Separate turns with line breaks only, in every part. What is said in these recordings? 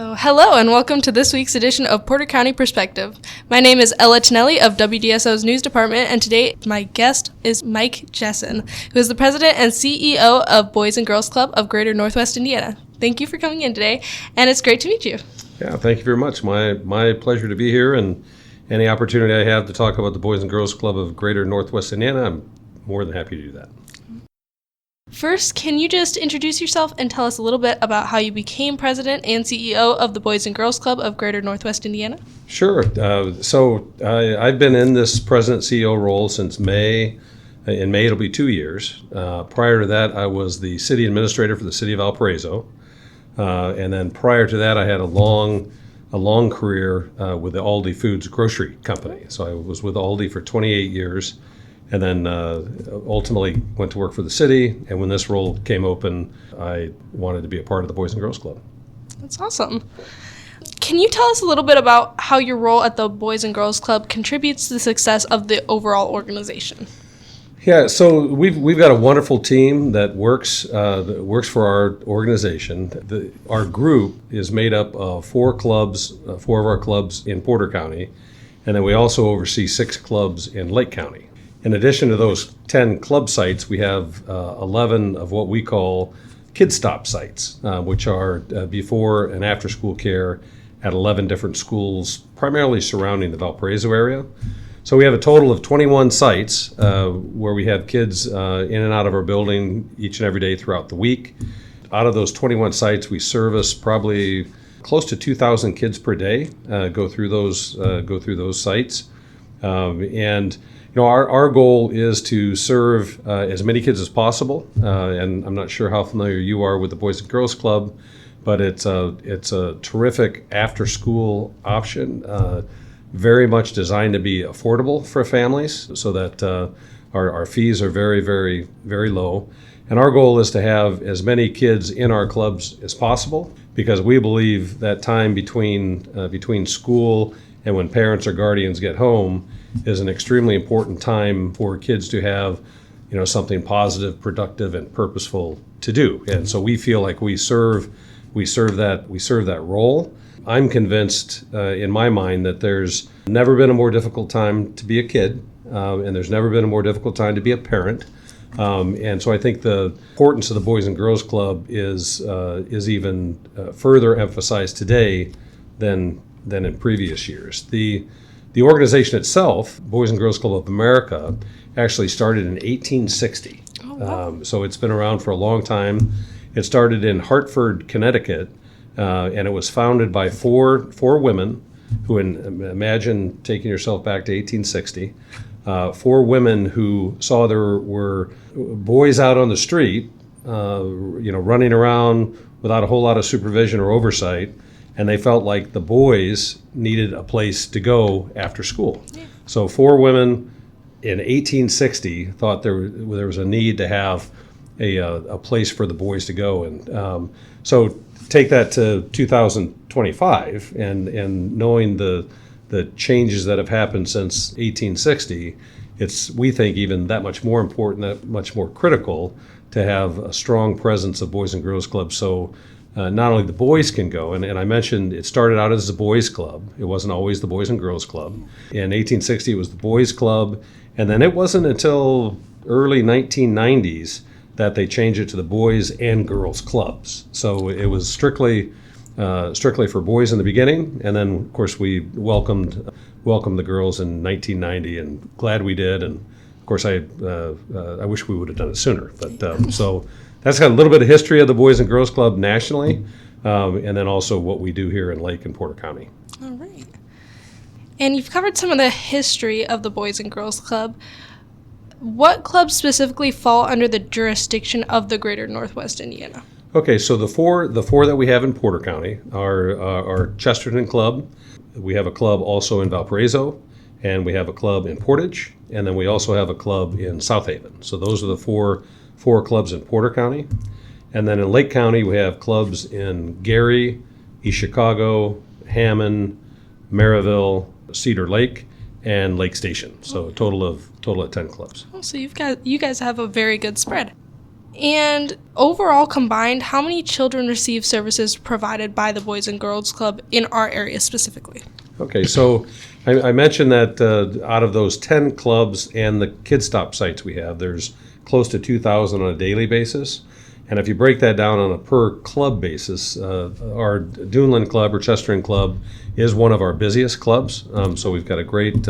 Hello and welcome to this week's edition of Porter County Perspective. My name is Tonelli of WDSO's News Department, and today my guest is Mike Jessen, who is the president and CEO of Boys and Girls Club of Greater Northwest Indiana. Thank you for coming in today, and it's great to meet you.
Yeah, thank you very much. My pleasure to be here, and any opportunity I have to talk about the Boys and Girls Club of Greater Northwest Indiana, I'm more than happy to do that.
First, can you just introduce yourself and tell us a little bit about how you became president and CEO of the Boys and Girls Club of Greater Northwest Indiana?
Sure. I've been in this president-CEO role since May. In May, it'll be 2 years. Prior to that, I was the city administrator for the city of Valparaiso. And then prior to that, I had a long career with the Aldi Foods grocery company. So I was with Aldi for 28 years. And then ultimately went to work for the city. And when this role came open, I wanted to be a part of the Boys and Girls Club.
That's awesome. Can you tell us a little bit about how your role at the Boys and Girls Club contributes to the success of the overall organization?
Yeah, so we've got a wonderful team that works for our organization. Our group is made up of four of our clubs in Porter County, and then we also oversee 6 clubs in Lake County. In addition to those 10 club sites, we have 11 of what we call Kid Stop sites, which are before and after school care at 11 different schools, primarily surrounding the Valparaiso area. So we have a total of 21 sites where we have kids in and out of our building each and every day throughout the week. Out of those 21 sites, we service probably close to 2,000 kids per day go through those sites, and our goal is to serve as many kids as possible, and I'm not sure how familiar you are with the Boys and Girls Club, but it's a terrific after-school option, very much designed to be affordable for families, so that our fees are very, very, very low. And our goal is to have as many kids in our clubs as possible, because we believe that time between school and when parents or guardians get home is an extremely important time for kids to have, something positive, productive, and purposeful to do. And so we feel like we serve that role. I'm convinced, in my mind, that there's never been a more difficult time to be a kid, and there's never been a more difficult time to be a parent. And so I think the importance of the Boys and Girls Club is even further emphasized today than in previous years. The organization itself, Boys and Girls Club of America, actually started in 1860.
Oh, wow.
So it's been around for a long time. It started in Hartford, Connecticut, and it was founded by four women who, imagine taking yourself back to 1860, 4 women who saw there were boys out on the street, running around without a whole lot of supervision or oversight, and they felt like the boys needed a place to go after school. Yeah. So 4 women in 1860 thought there was a need to have a place for the boys to go. And so take that to 2025, and knowing the changes that have happened since 1860, it's, we think, even that much more important, that much more critical to have a strong presence of Boys and Girls Clubs. So not only the boys can go, and I mentioned it started out as a boys club. It wasn't always the Boys and Girls Club. In 1860, it was the boys club, and then it wasn't until early 1990s that they changed it to the Boys and Girls Clubs. So it was strictly for boys in the beginning, and then of course we welcomed the girls in 1990, and glad we did. And of course I wish we would have done it sooner. But so that's got a little bit of history of the Boys and Girls Club nationally, and then also what we do here in Lake and Porter County.
All right. And you've covered some of the history of the Boys and Girls Club. What clubs specifically fall under the jurisdiction of the Greater Northwest Indiana?
Okay, so the four that we have in Porter County are Chesterton Club. We have a club also in Valparaiso, and we have a club in Portage, and then we also have a club in South Haven. So those are the four clubs in Porter County. And then in Lake County, we have clubs in Gary, East Chicago, Hammond, Maryville, Cedar Lake, and Lake Station. So a total of 10 clubs.
Oh, so you guys have a very good spread. And overall combined, how many children receive services provided by the Boys and Girls Club in our area specifically?
Okay, so I mentioned that out of those 10 clubs and the Kid Stop sites we have, there's close to 2,000 on a daily basis. And if you break that down on a per club basis, our Duneland Club or Chesterton Club is one of our busiest clubs. So we've got a great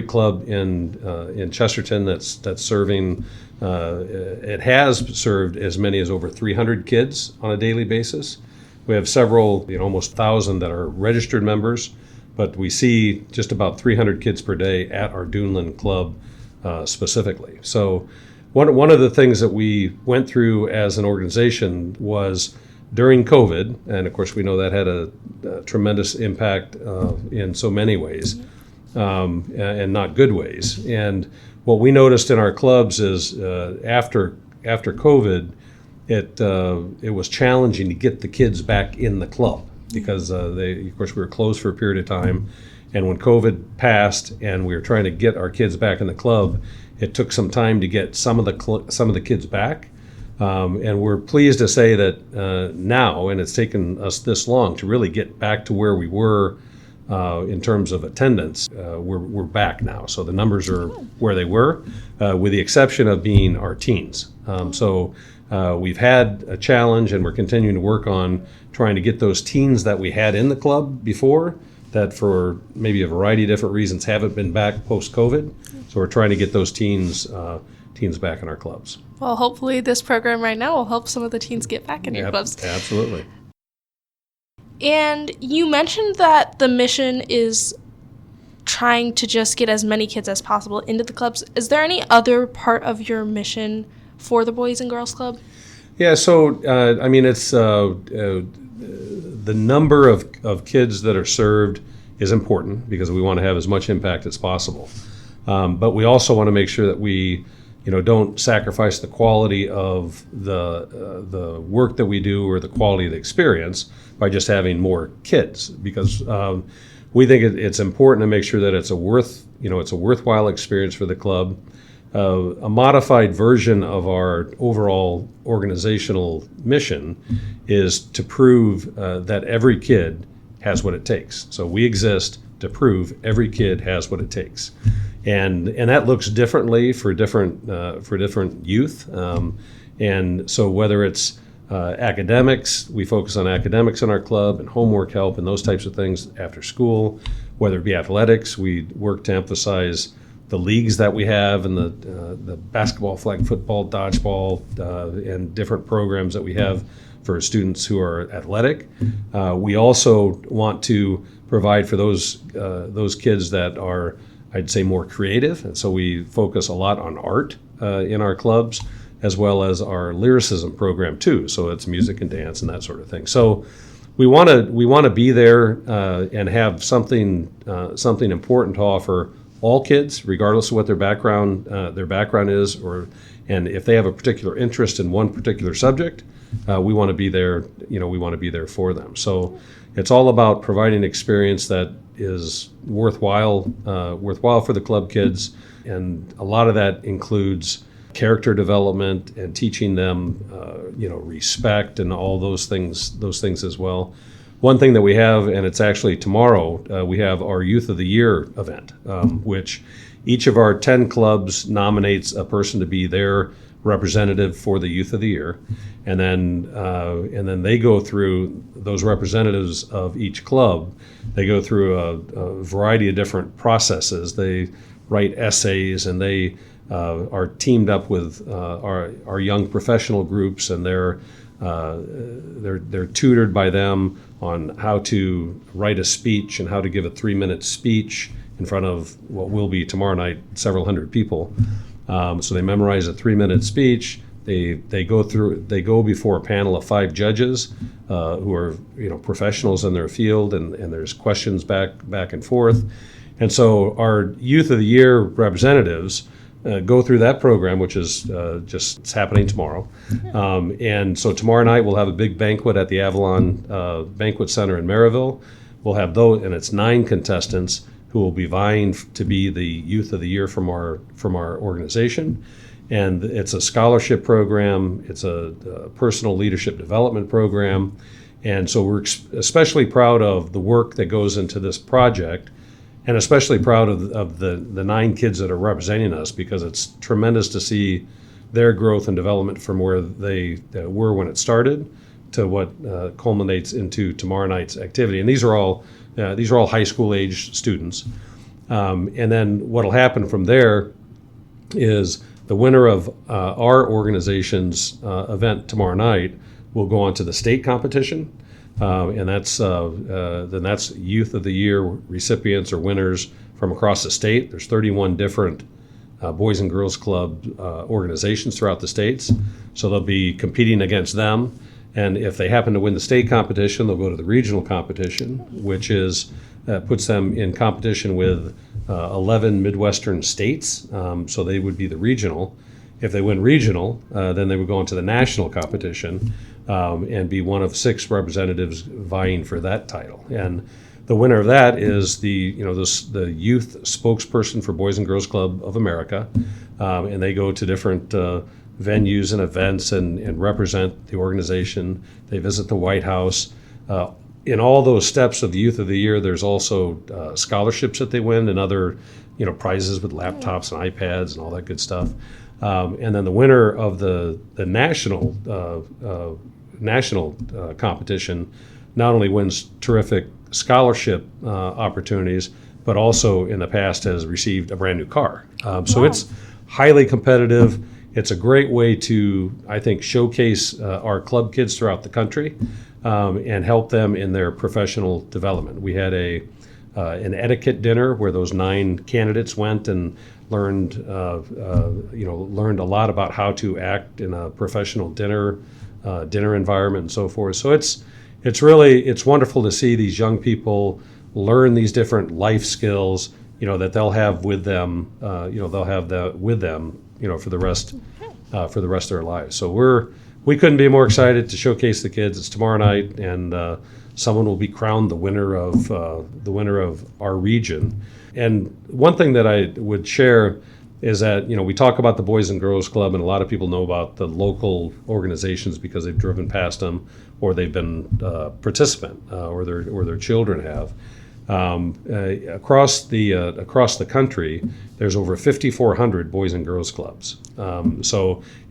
club in Chesterton that's serving. It has served as many as over 300 kids on a daily basis. We have several, almost 1,000 that are registered members, but we see just about 300 kids per day at our Duneland Club specifically. So one of the things that we went through as an organization was during COVID, and of course we know that had a tremendous impact in so many ways, and not good ways. And what we noticed in our clubs is after COVID, it was challenging to get the kids back in the club because of course we were closed for a period of time, and when COVID passed and we were trying to get our kids back in the club, it took some time to get some of the kids back, and we're pleased to say that now, and it's taken us this long to really get back to where we were in terms of attendance. We're back now, so the numbers are where they were, with the exception of being our teens. So we've had a challenge, and we're continuing to work on trying to get those teens that we had in the club before, that for maybe a variety of different reasons haven't been back post-COVID. So we're trying to get those teens back in our clubs.
Well, hopefully this program right now will help some of the teens get back in your clubs.
Absolutely.
And you mentioned that the mission is trying to just get as many kids as possible into the clubs. Is there any other part of your mission for the Boys and Girls Club?
Yeah, so it's the number of kids that are served is important because we want to have as much impact as possible. But we also want to make sure that we, don't sacrifice the quality of the work that we do or the quality of the experience by just having more kids, because we think it's important to make sure that it's a worthwhile experience for the club. A modified version of our overall organizational mission is to prove that every kid has what it takes. So we exist to prove every kid has what it takes, and that looks differently for different youth. And so whether it's academics, we focus on academics in our club, and homework help and those types of things after school. Whether it be athletics, we work to emphasize the leagues that we have, and the basketball, flag football, dodgeball, and different programs that we have for students who are athletic. We also want to provide for those kids that are, I'd say, more creative, and so we focus a lot on art in our clubs, as well as our lyricism program too. So it's music and dance and that sort of thing. So we want to be there and have something important to offer all kids, regardless of what their background is, and if they have a particular interest in one particular subject, we want to be there. We want to be there for them. So it's all about providing an experience that is worthwhile for the club kids, and a lot of that includes character development and teaching them, respect and all those things as well. One thing that we have, and it's actually tomorrow, we have our Youth of the Year event, which each of our 10 clubs nominates a person to be their representative for the Youth of the Year, and then they go through, those representatives of each club, they go through a variety of different processes. They write essays, and they are teamed up with our young professional groups, and they're tutored by them on how to write a speech and how to give a 3-minute speech in front of what will be tomorrow night several hundred people. So they memorize a 3-minute speech. They go before a panel of 5 judges who are professionals in their field, and there's questions back and forth. And so our Youth of the Year representatives go through that program, which is it's happening tomorrow. And so tomorrow night we'll have a big banquet at the Avalon Banquet Center in Maryville. We'll have those, and it's 9 contestants who will be vying to be the Youth of the Year from our organization. And it's a scholarship program. It's a personal leadership development program. And so we're especially proud of the work that goes into this project, and especially proud of the 9 kids that are representing us, because it's tremendous to see their growth and development from where they were when it started to what culminates into tomorrow night's activity. And these are all high school age students. And then what will happen from there is the winner of our organization's event tomorrow night will go on to the state competition. And that's Youth of the Year recipients or winners from across the state. There's 31 different Boys and Girls Club organizations throughout the states. So they'll be competing against them. And if they happen to win the state competition, they'll go to the regional competition, which puts them in competition with 11 Midwestern states. So they would be the regional. If they win regional, then they would go into the national competition and be one of 6 representatives vying for that title. And the winner of that is the youth spokesperson for Boys and Girls Club of America, and they go to different venues and events and represent the organization. They visit the White House. In all those steps of the Youth of the Year, there's also scholarships that they win and other prizes with laptops and iPads and all that good stuff. And then the winner of the national competition not only wins terrific scholarship opportunities, but also in the past has received a brand new car. So it's highly competitive. It's a great way to, I think, showcase our club kids throughout the country and help them in their professional development. We had an etiquette dinner where those 9 candidates went and learned a lot about how to act in a professional dinner environment and so forth. So it's wonderful to see these young people learn these different life skills, that they'll have with them. They'll have that with them, for the rest of their lives. So we couldn't be more excited to showcase the kids. It's tomorrow night, and someone will be crowned the winner of our region. And one thing that I would share is that we talk about the Boys and Girls Club, and a lot of people know about the local organizations because they've driven past them, or they've been participant, or their children have. Across the country, there's over 5,400 Boys and Girls Clubs. And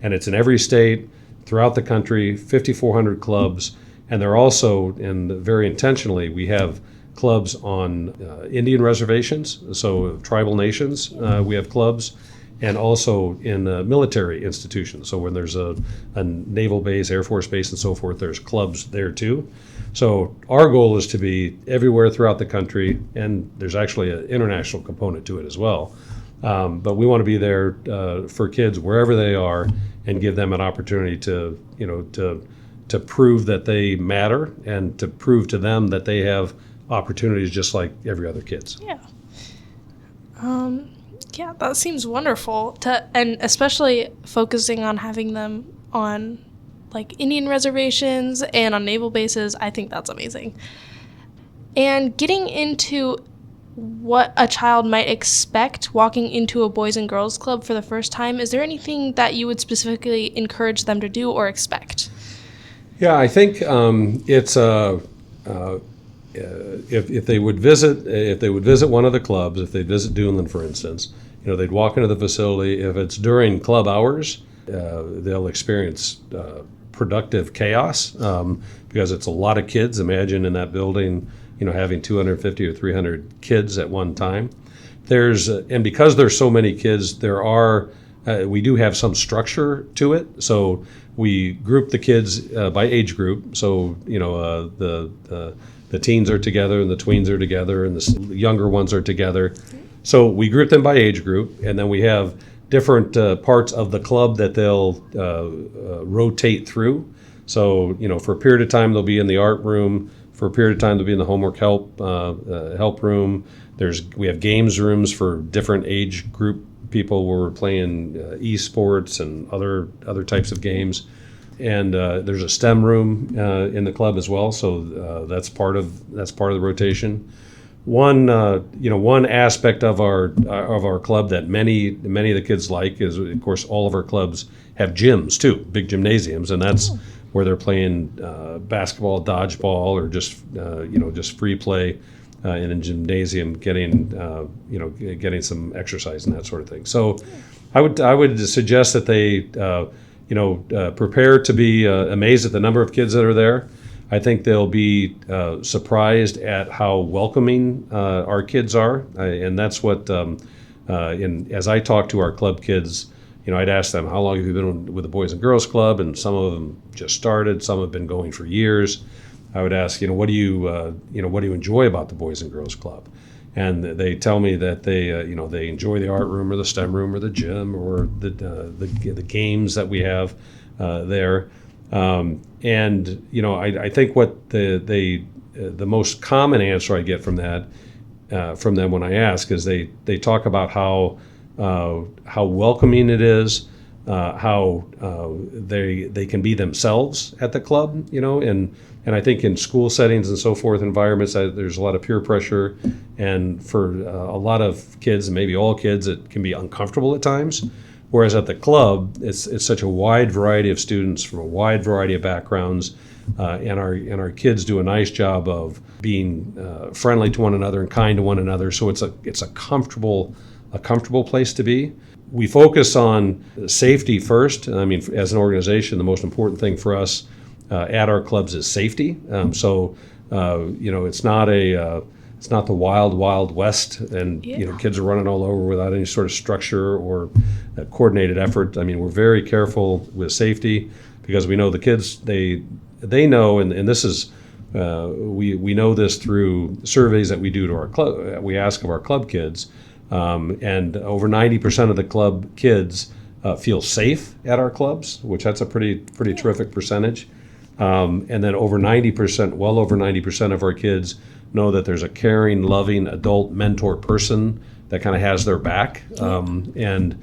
it's in every state throughout the country, 5,400 clubs, and they're also, and very intentionally, we have clubs on Indian reservations, so tribal nations, we have clubs, and also in military institutions. So when there's a naval base, Air Force base, and so forth, there's clubs there too. So our goal is to be everywhere throughout the country, and there's actually an international component to it as well. But we want to be there for kids wherever they are and give them an opportunity to prove that they matter and to prove to them that they have opportunities just like every other kids.
Yeah. Yeah, that seems wonderful. And especially focusing on having them on like Indian reservations and on naval bases, I think that's amazing. And getting into what a child might expect walking into a Boys and Girls Club for the first time, is there anything that you would specifically encourage them to do or expect?
Yeah, I think it's if they would visit one of the clubs, if they visit Duneland, for instance, they'd walk into the facility. If it's during club hours, they'll experience productive chaos because it's a lot of kids. Imagine in that building, having 250 or 300 kids at one time. And because there's so many kids, we do have some structure to it. So we group the kids by age group. So the teens are together and the tweens are together and the younger ones are together. So we group them by age group, and then we have different parts of the club that they'll rotate through. So for a period of time they'll be in the art room. For a period of time they'll be in the homework help room. We have games rooms for different age group people where we're playing esports and other types of games. And there's a STEM room in the club as well, so that's part of the rotation. one aspect of our club that many of the kids like is, of course, all of our clubs have gyms too, big gymnasiums, and that's where they're playing basketball, dodgeball, or just free play in a gymnasium, getting some exercise and that sort of thing. So, I would suggest that they prepare to be amazed at the number of kids that are there. I think they'll be surprised at how welcoming our kids are, and that's what. As I talk to our club kids, I'd ask them, how long have you been with the Boys and Girls Club? And some of them just started. Some have been going for years. I would ask, what do you enjoy about the Boys and Girls Club? And they tell me that they enjoy the art room or the STEM room or the gym or the games that we have there. I think what the most common answer I get from them when I ask is they talk about how welcoming it is, how they can be themselves at the club, and I think in school settings and so forth, environments, there's a lot of peer pressure, and for a lot of kids, and maybe all kids, it can be uncomfortable at times. Whereas at the club, it's such a wide variety of students from a wide variety of backgrounds, and our kids do a nice job of being friendly to one another and kind to one another. So it's a comfortable place to be. We focus on safety first. I mean, as an organization, the most important thing for us at our clubs is safety. It's not the wild west, and kids are running all over without any sort of structure or coordinated effort. I mean, we're very careful with safety because we know the kids they know, and this is we know this through surveys that we do to our club. We ask of our club kids, and over 90% of the club kids feel safe at our clubs, which that's a pretty terrific percentage. And then well over 90% of our kids know that there's a caring, loving adult mentor person that kind of has their back. And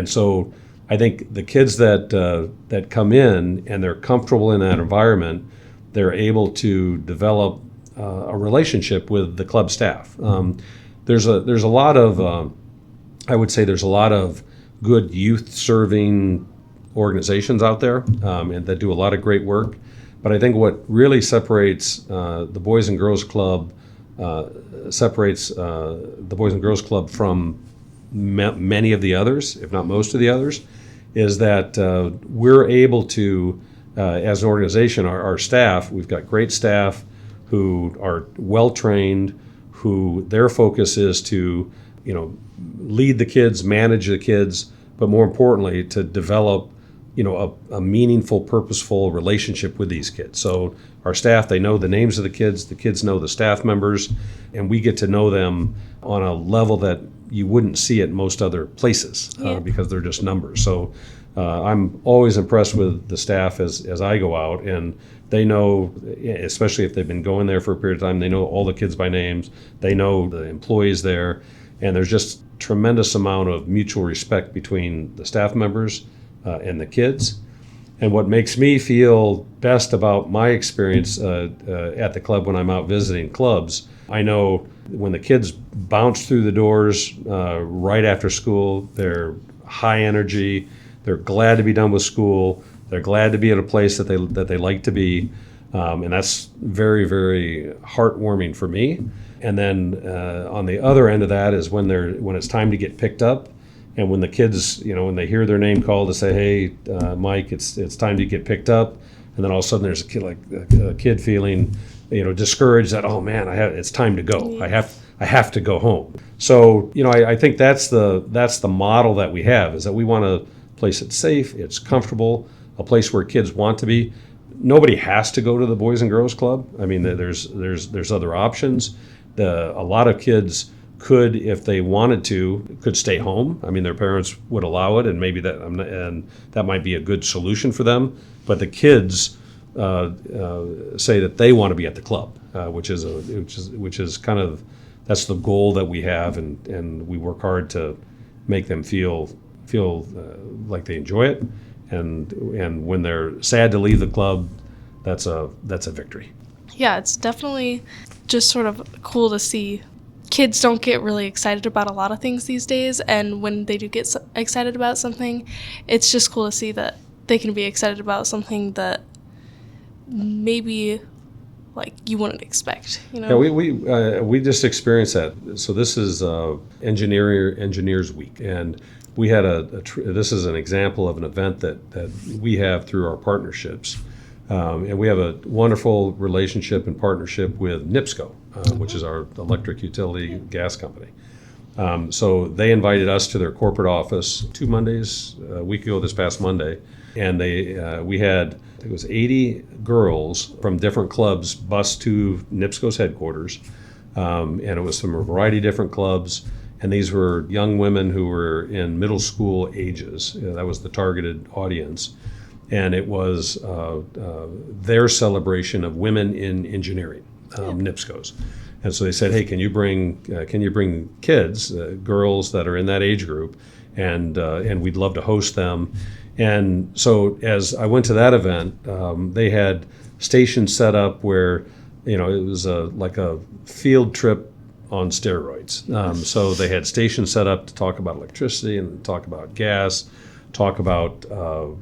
so I think the kids that come in and they're comfortable in that environment, they're able to develop a relationship with the club staff. There's a lot of I would say there's a lot of good youth serving organizations out there, and that do a lot of great work. But I think what really separates the Boys and Girls Club from many of the others, if not most of the others, is that we're able to, as an organization, our staff, we've got great staff who are well trained, who their focus is to, lead the kids, manage the kids, but more importantly, to develop a meaningful, purposeful relationship with these kids. So our staff, they know the names of the kids know the staff members, and we get to know them on a level that you wouldn't see at most other places because they're just numbers. So I'm always impressed with the staff as I go out, and they know, especially if they've been going there for a period of time, they know all the kids by names, they know the employees there, and there's just tremendous amount of mutual respect between the staff members and the kids. And what makes me feel best about my experience at the club when I'm out visiting clubs, I know when the kids bounce through the doors right after school, they're high energy, they're glad to be done with school, they're glad to be at a place that they like to be, and that's very, very heartwarming for me. And then on the other end of that is when it's time to get picked up. And when the kids, when they hear their name called to say, "Hey, Mike, it's time to get picked up," and then all of a sudden there's a kid feeling, discouraged that, "Oh man, it's time to go.
Yeah.
I have to go home." So, I think that's the model that we have, is that we want a place that's safe, it's comfortable, a place where kids want to be. Nobody has to go to the Boys and Girls Club. I mean, there's other options. A lot of kids could, if they wanted to, could stay home. I mean, their parents would allow it, and maybe that might be a good solution for them. But the kids say that they want to be at the club, which is kind of, that's the goal that we have, and we work hard to make them feel like they enjoy it, and when they're sad to leave the club, that's a victory.
Yeah, it's definitely just sort of cool to see. Kids don't get really excited about a lot of things these days, and when they do get excited about something, it's just cool to see that they can be excited about something that maybe like you wouldn't expect, you know?
Yeah, we just experienced that. So this is Engineers Week, and we had this is an example of an event that we have through our partnerships. And we have a wonderful relationship and partnership with NIPSCO, which is our electric utility gas company. So they invited us to their corporate office 2 Mondays, a week ago this past Monday, and we had, I think it was 80 girls from different clubs bused to NIPSCO's headquarters, and it was from a variety of different clubs. And these were young women who were in middle school ages. That was the targeted audience. And it was their celebration of women in engineering, NIPSCO's. And so they said, hey, can you bring kids, girls that are in that age group, and we'd love to host them. And so as I went to that event, they had stations set up where, it was like a field trip on steroids. So they had stations set up to talk about electricity and talk about gas, talk about,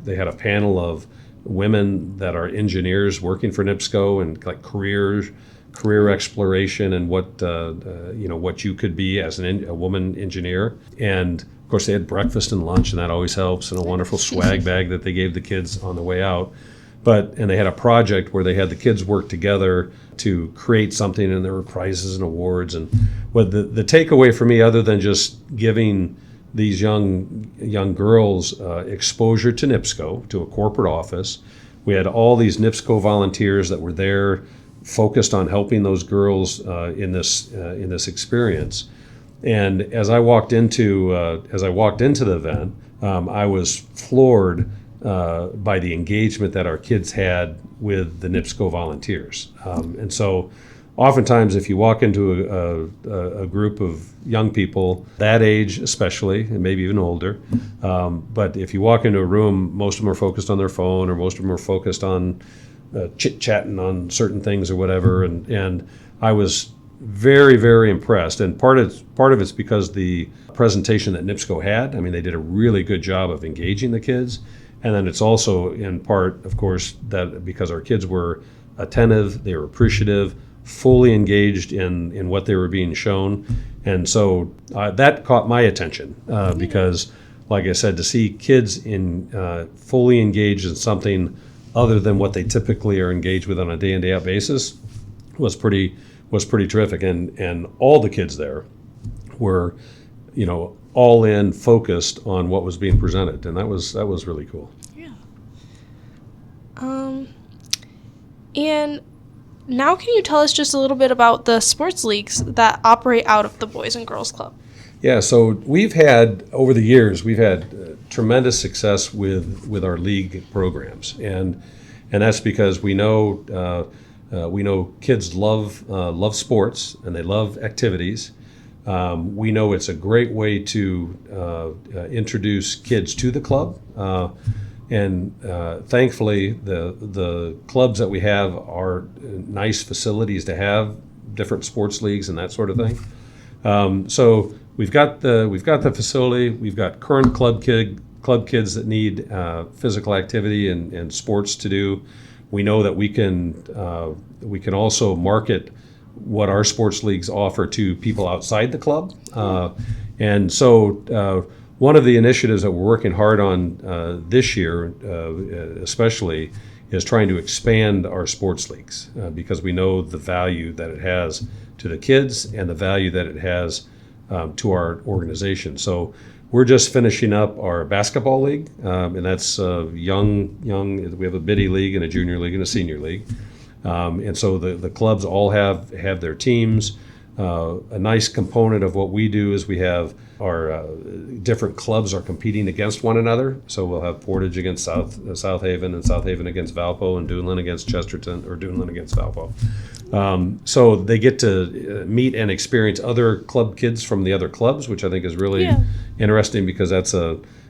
they had a panel of women that are engineers working for NIPSCO and like career exploration and what you could be as a woman engineer. And of course they had breakfast and lunch, and that always helps, and a wonderful swag bag that they gave the kids on the way out. And they had a project where they had the kids work together to create something, and there were prizes and awards. And what the takeaway for me, other than just giving these young girls exposure to NIPSCO, to a corporate office. We had all these NIPSCO volunteers that were there, focused on helping those girls in this experience. And as I walked into the event, I was floored by the engagement that our kids had with the NIPSCO volunteers. And so oftentimes, if you walk into a group of young people, that age especially, and maybe even older, but if you walk into a room, most of them are focused on their phone, or most of them are focused on chit-chatting on certain things or whatever. And I was very, very impressed. And part of it's because the presentation that NIPSCO had, I mean, they did a really good job of engaging the kids. And then it's also in part, of course, that because our kids were attentive, they were appreciative, fully engaged in what they were being shown. And so that caught my attention because, like I said, to see kids fully engaged in something other than what they typically are engaged with on a day in, day out basis was pretty terrific. And all the kids there were, all in, focused on what was being presented. And that was really cool.
Yeah. And now can you tell us just a little bit about the sports leagues that operate out of the Boys and Girls Club?
Yeah, so over the years, we've had tremendous success with our league programs. And that's because we know kids love sports and they love activities. We know it's a great way to introduce kids to the club. And thankfully, the clubs that we have are nice facilities to have different sports leagues and that sort of thing. So we've got the facility. We've got current club kids that need physical activity and sports to do. We know that we can also market what our sports leagues offer to people outside the club. And so one of the initiatives that we're working hard on this year, especially, is trying to expand our sports leagues because we know the value that it has to the kids and the value that it has to our organization. So we're just finishing up our basketball league, and that's young. We have a biddy league and a junior league and a senior league. And so the clubs all have their teams. A nice component of what we do is we have our different clubs are competing against one another. So we'll have Portage against South Haven, and South Haven against Valpo, and Duneland against Chesterton, or Duneland against Valpo. So they get to meet and experience other club kids from the other clubs, which I think is really interesting because that's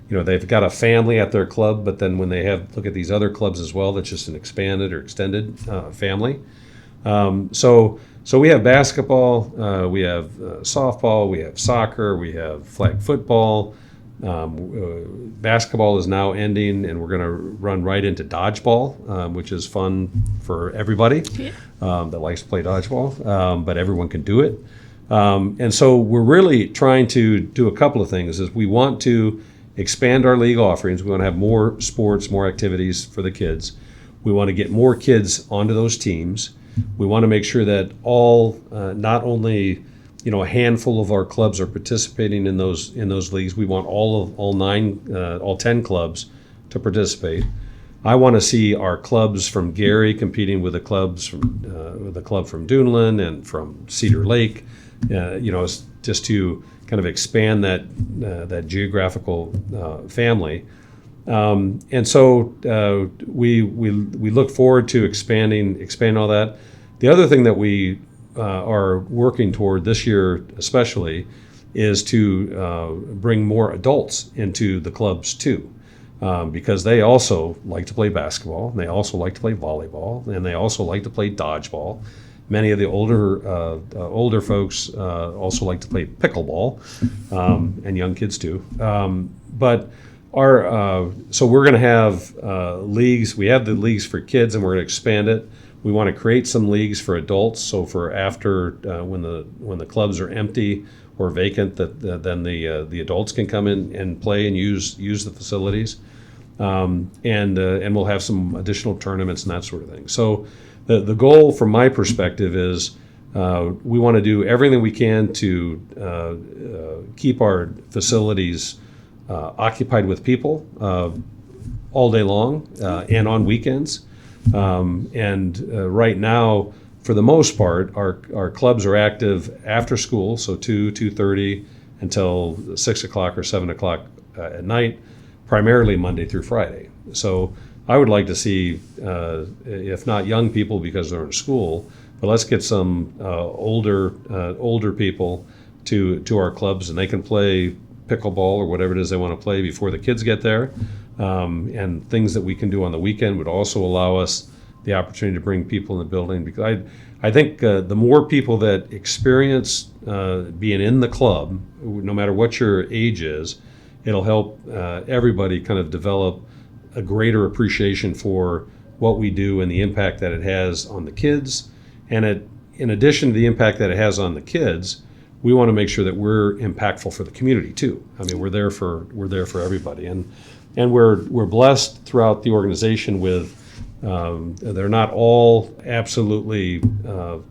they've got a family at their club, but then when they look at these other clubs as well, that's just an expanded or extended family. So we have basketball, we have softball, we have soccer, we have flag football. Basketball is now ending, and we're going to run right into dodgeball, which is fun for everybody that likes to play dodgeball, but everyone can do it. And so we're really trying to do a couple of things. Is we want to expand our league offerings. We want to have more sports, more activities for the kids. We want to get more kids onto those teams. We want to make sure that all, not only a handful of our clubs are participating in those leagues. We want all 10 clubs to participate. I want to see our clubs from Gary competing with the club from Duneland and from Cedar Lake. Just to kind of expand that geographical family. And so we look forward to expanding all that. The other thing that we are working toward this year especially is to bring more adults into the clubs too, because they also like to play basketball, and they also like to play volleyball, and they also like to play dodgeball. Many of the older folks also like to play pickleball, and young kids too. But so we're going to have leagues. We have the leagues for kids, and we're going to expand it. We want to create some leagues for adults. So for after when the clubs are empty or vacant, then the adults can come in and play and use the facilities, and we'll have some additional tournaments and that sort of thing. So the goal from my perspective is we want to do everything we can to keep our facilities occupied with people all day long and on weekends. Right now, for the most part, our clubs are active after school, so 2:30 until 6 o'clock or 7 o'clock at night, primarily Monday through Friday. So I would like to see, if not young people because they're in school, but let's get some older people to our clubs, and they can play pickleball or whatever it is they want to play before the kids get there. And things that we can do on the weekend would also allow us the opportunity to bring people in the building, because I think the more people that experience being in the club, no matter what your age is, it'll help everybody kind of develop a greater appreciation for what we do and the impact that it has on the kids. And in addition to the impact that it has on the kids, we want to make sure that we're impactful for the community too. I mean, we're there for everybody, and we're blessed throughout the organization with they're not all absolutely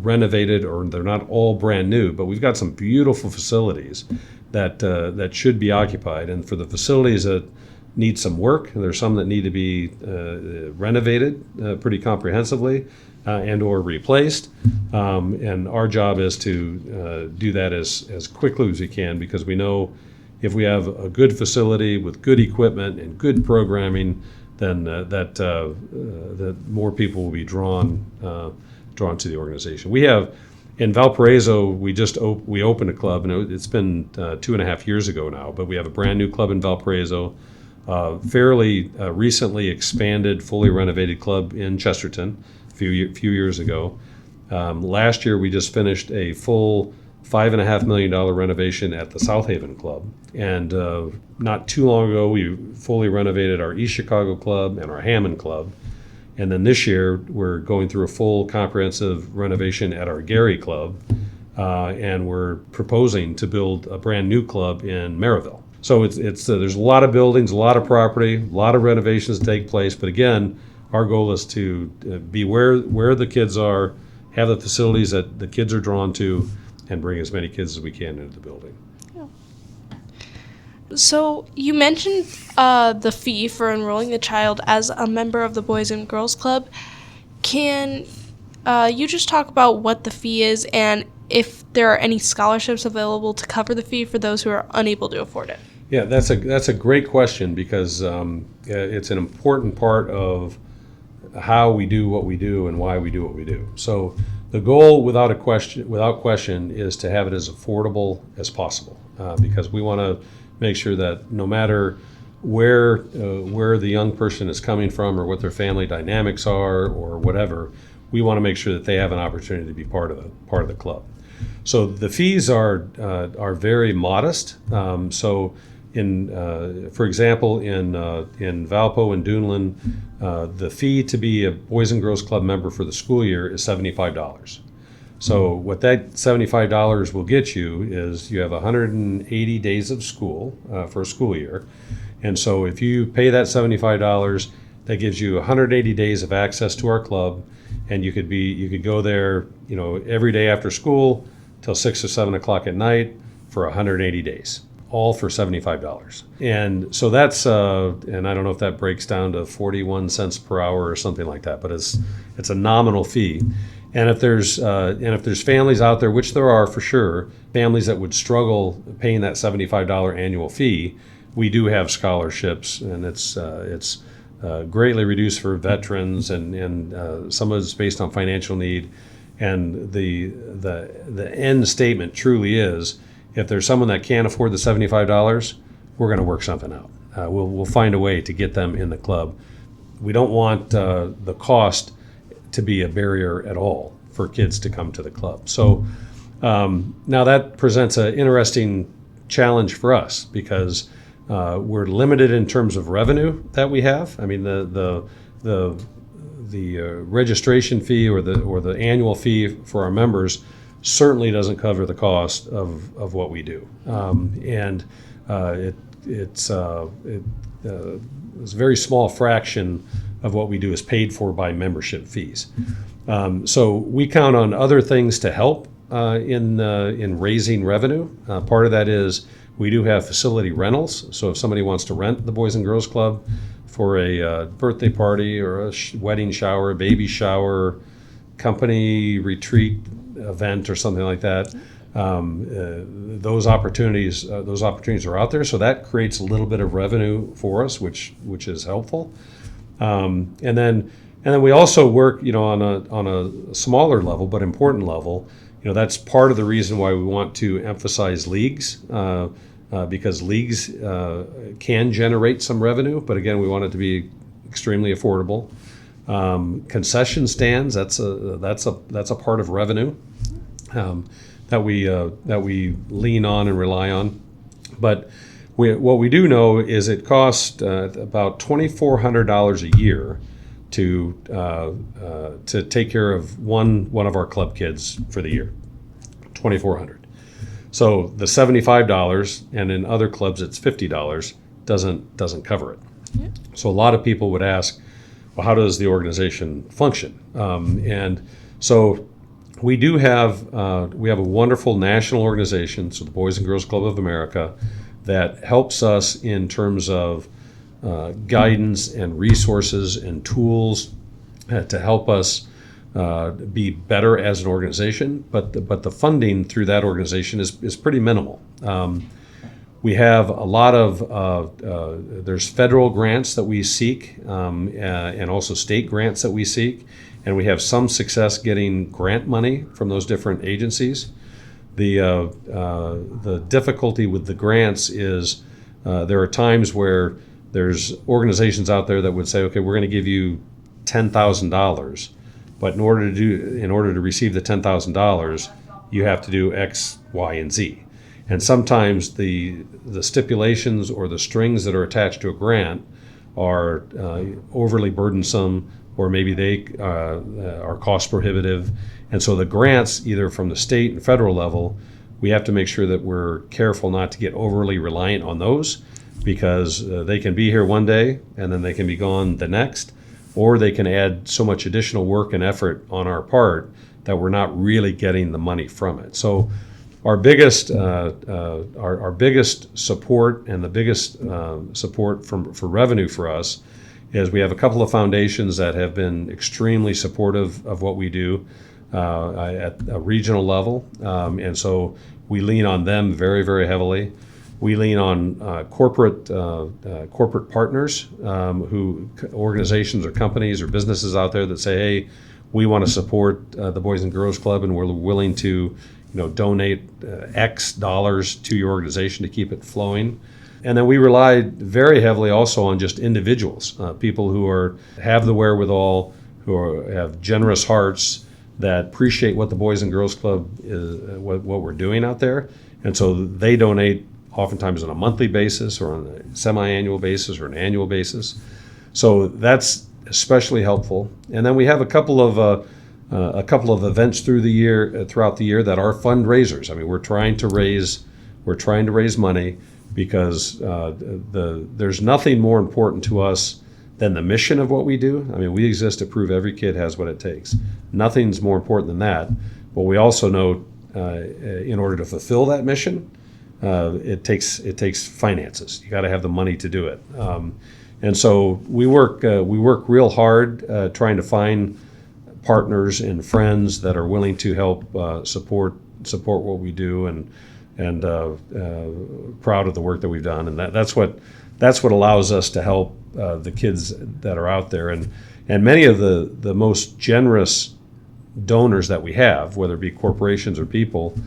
renovated, or they're not all brand new, but we've got some beautiful facilities that should be occupied. And for the facilities that need some work, there's some that need to be renovated pretty comprehensively and or replaced. And our job is to do that as quickly as we can, because we know if we have a good facility with good equipment and good programming, then that more people will be drawn to the organization. We have in Valparaiso, we opened a club, and it's been 2.5 years ago now, but we have a brand new club in Valparaiso, fairly recently expanded, fully renovated club in Chesterton a few years ago. Last year we just finished a full $5.5 million renovation at the South Haven Club. And not too long ago, we fully renovated our East Chicago Club and our Hammond Club. And then this year, we're going through a full comprehensive renovation at our Gary Club. And we're proposing to build a brand new club in Maryville. So there's a lot of buildings, a lot of property, a lot of renovations that take place. But again, our goal is to be where the kids are, have the facilities that the kids are drawn to, and bring as many kids as we can into the building.
Yeah. So you mentioned the fee for enrolling the child as a member of the Boys and Girls Club. Can you just talk about what the fee is and if there are any scholarships available to cover the fee for those who are unable to afford it?
Yeah, that's a great question, because it's an important part of how we do what we do and why we do what we do. So the goal, without question, is to have it as affordable as possible, because we want to make sure that no matter where the young person is coming from or what their family dynamics are or whatever, we want to make sure that they have an opportunity to be part of the club. So the fees are very modest. For example, in Valpo and Duneland, the fee to be a Boys and Girls Club member for the school year is $75. So what that $75 will get you is you have 180 days of school for a school year. And so if you pay that $75, that gives you 180 days of access to our club, and you could go there, every day after school till 6 or 7 o'clock at night for 180 days, all for $75. And so that's and I don't know if that breaks down to 41 cents per hour or something like that, but it's a nominal fee. And if there's families out there, which there are for sure, families that would struggle paying that $75 annual fee, we do have scholarships, and it's greatly reduced for veterans, and some of it's based on financial need. And the end statement truly is, if there's someone that can't afford the $75, we're going to work something out. We'll find a way to get them in the club. We don't want the cost to be a barrier at all for kids to come to the club. So now that presents an interesting challenge for us, because we're limited in terms of revenue that we have. I mean, the registration fee or the annual fee for our members certainly doesn't cover the cost of what we do, and it's a very small fraction of what we do is paid for by membership fees. So we count on other things to help in raising revenue. Part of that is we do have facility rentals. So if somebody wants to rent the Boys and Girls Club for a birthday party or a wedding shower, baby shower, company retreat event or something like that, those opportunities are out there. So that creates a little bit of revenue for us, which is helpful. And then we also work, on a smaller level but important level. That's part of the reason why we want to emphasize leagues, because leagues can generate some revenue, but again, we want it to be extremely affordable. Concession stands, that's a part of revenue that we lean on and rely on. But what we do know is it costs about $2,400 a year to take care of one of our club kids for the year. $2,400. So the $75, and in other clubs it's $50, doesn't cover it. Yeah. So a lot of people would ask, well, how does the organization function? And so we do have a wonderful national organization, so the Boys and Girls Club of America, that helps us in terms of guidance and resources and tools to help us be better as an organization. But the funding through that organization is pretty minimal. We have a lot of there's federal grants that we seek, and also state grants that we seek, and we have some success getting grant money from those different agencies. The difficulty with the grants is there are times where there's organizations out there that would say, okay, we're going to give you $10,000, but in order to receive the $10,000, you have to do X, Y, and Z. And sometimes the stipulations or the strings that are attached to a grant are overly burdensome, or maybe they are cost prohibitive. And so the grants, either from the state and federal level, we have to make sure that we're careful not to get overly reliant on those, because they can be here one day and then they can be gone the next, or they can add so much additional work and effort on our part that we're not really getting the money from it. So our biggest support, and the biggest support for revenue for us, is we have a couple of foundations that have been extremely supportive of what we do at a regional level, and so we lean on them very, very heavily. We lean on corporate partners, organizations or companies or businesses out there that say, hey, we want to support the Boys and Girls Club, and we're willing to donate X dollars to your organization to keep it flowing. And then we rely very heavily also on just individuals, people who have the wherewithal, have generous hearts that appreciate what the Boys and Girls Club is, what we're doing out there. And so they donate oftentimes on a monthly basis or on a semi-annual basis or an annual basis. So that's especially helpful. And then we have a couple of events throughout the year that are fundraisers. I mean, we're trying to raise money because there's nothing more important to us than the mission of what we do. I mean, we exist to prove every kid has what it takes. Nothing's more important than that. But we also know in order to fulfill that mission, it takes finances. You got to have the money to do it. And so we work real hard trying to find partners and friends that are willing to help support what we do, and proud of the work that we've done. And that's what allows us to help the kids that are out there. And many of the most generous donors that we have, whether it be corporations or people,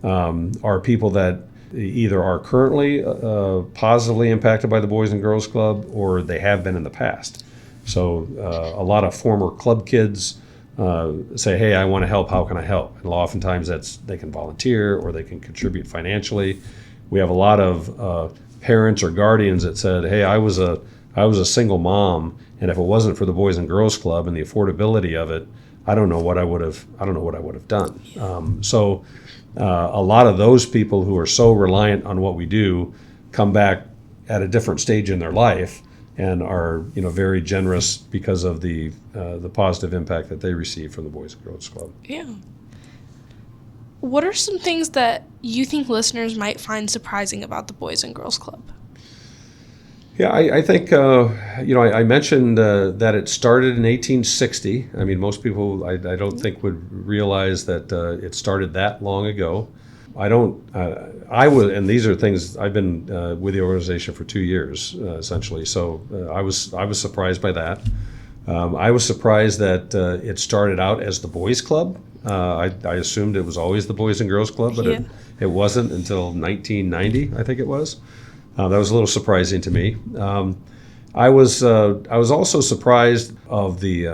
are people that either are currently positively impacted by the Boys and Girls Club, or they have been in the past. So a lot of former club kids say, hey, I want to help, how can I help? And oftentimes they can volunteer or they can contribute financially. We have a lot of parents or guardians that said, hey, I was a single mom, and if it wasn't for the Boys and Girls Club and the affordability of it, I don't know what I would have done. So a lot of those people who are so reliant on what we do come back at a different stage in their life and are very generous because of the positive impact that they receive from the Boys and Girls Club.
Yeah. What are some things that you think listeners might find surprising about the Boys and Girls Club?
Yeah, I think, I mentioned that it started in 1860. I mean, most people, I don't think would realize that it started that long ago. I would, and these are things, I've been with the organization for 2 years, essentially. So I was surprised by that. I was surprised that it started out as the Boys Club. I assumed it was always the Boys and Girls Club, but it wasn't until 1990, I think it was. That was a little surprising to me. I was also surprised of the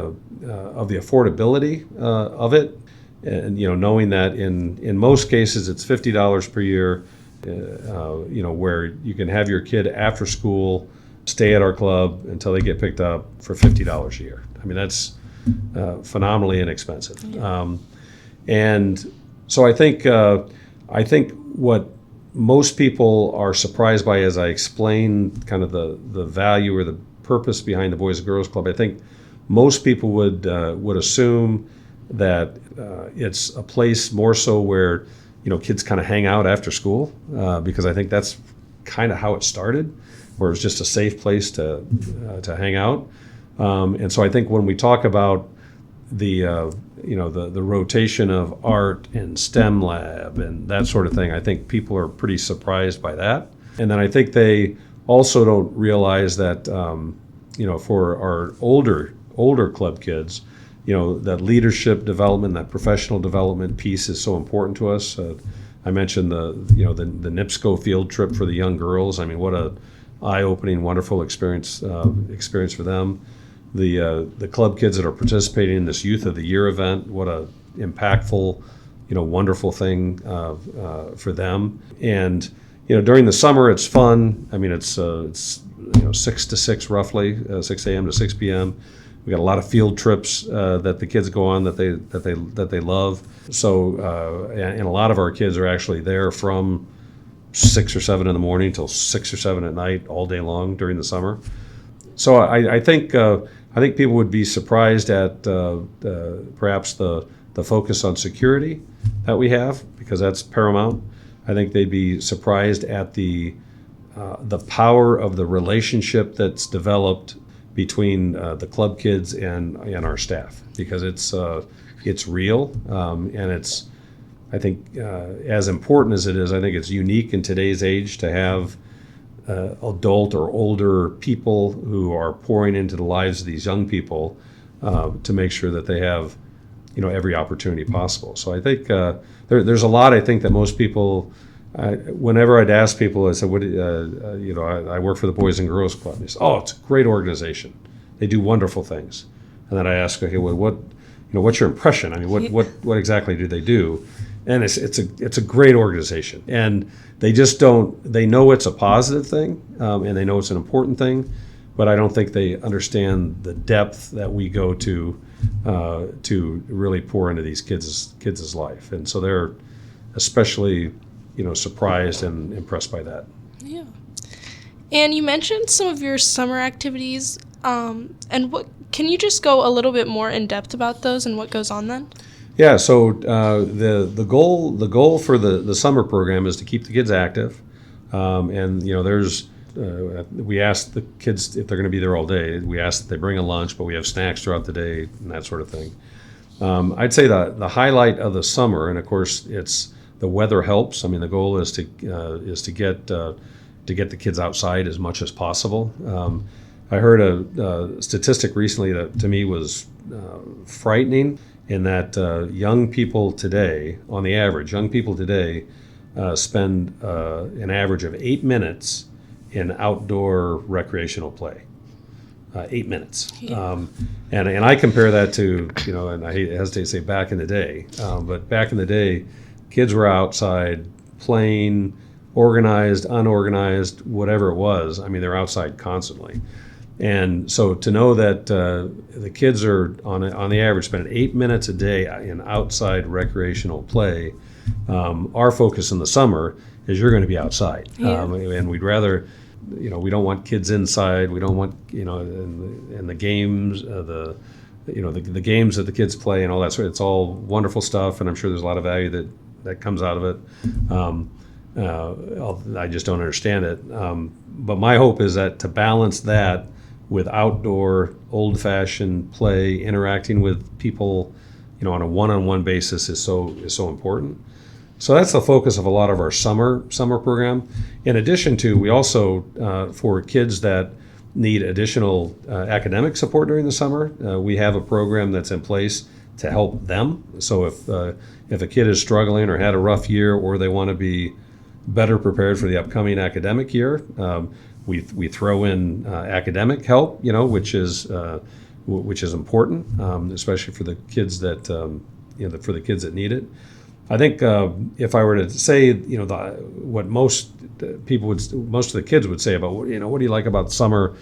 affordability of it, and knowing that in most cases it's $50 per year, where you can have your kid after school stay at our club until they get picked up for $50 a year. I mean, that's phenomenally inexpensive.
Yeah.
And so I think what most people are surprised by, as I explain kind of the value or the purpose behind the Boys and Girls Club, I think most people would assume that it's a place more so where kids kind of hang out after school, because I think that's kind of how it started, where it was just a safe place to hang out. And so I think when we talk about the rotation of art and STEM lab and that sort of thing, I think people are pretty surprised by that. And then I think they also don't realize that for our older club kids, that leadership development, that professional development piece is so important to us. I mentioned the NIPSCO field trip for the young girls. I mean, what a eye-opening, wonderful experience for them. The club kids that are participating in this Youth of the Year event, what a impactful, wonderful thing for them. And during the summer, it's fun. I mean, it's 6 to 6 roughly, 6 a.m. to 6 p.m. We got a lot of field trips that the kids go on that they love. So and a lot of our kids are actually there from 6 or 7 in the morning till 6 or 7 at night, all day long during the summer. So I think people would be surprised at perhaps the focus on security that we have, because that's paramount. I think they'd be surprised at the power of the relationship that's developed between the club kids and our staff, because it's real, and it's, I think, as important as it is, I think it's unique in today's age to have adult or older people who are pouring into the lives of these young people to make sure that they have every opportunity possible. So I think there's a lot, I think, that most people, whenever I'd ask people, I said, "What I work for the Boys and Girls Club." They say, "Oh, it's a great organization. They do wonderful things." and then I ask, okay, well, what's your impression? I mean, what exactly do they do? And it's a great organization, and they just they know it's a positive thing, and they know it's an important thing, but I don't think they understand the depth that we go to really pour into these kids' life, and so they're especially surprised and impressed by that.
Yeah. And you mentioned some of your summer activities, and can you just go a little bit more in depth about those and what goes on then?
Yeah, so the goal for the summer program is to keep the kids active, and there's we ask the kids if they're going to be there all day. We ask that they bring a lunch, but we have snacks throughout the day and that sort of thing. I'd say the highlight of the summer, and of course it's the weather helps. I mean, the goal is to get the kids outside as much as possible. I heard a statistic recently that to me was frightening, in that young people today, on the average, spend an average of 8 minutes in outdoor recreational play. 8 minutes.
Yeah.
And I compare that to, and I hesitate to say back in the day, but back in the day, kids were outside playing, organized, unorganized, whatever it was. I mean, they're outside constantly. And so to know that the kids are on the average spending 8 minutes a day in outside recreational play, our focus in the summer is you're going to be outside.
Yeah.
And we'd rather, we don't want kids inside. We don't want, in the games, the games that the kids play and all that sort. It's all wonderful stuff, and I'm sure there's a lot of value that comes out of it. I just don't understand it. But my hope is that to balance that with outdoor, old-fashioned play, interacting with people, on a one-on-one basis is so important. So that's the focus of a lot of our summer program. In addition to, we also, for kids that need additional academic support during the summer, we have a program that's in place to help them. So if a kid is struggling or had a rough year, or they want to be better prepared for the upcoming academic year, we throw in academic help, which is important, especially for the kids that need it. I think if I were to say, what most of the kids would say about, what do you like about summer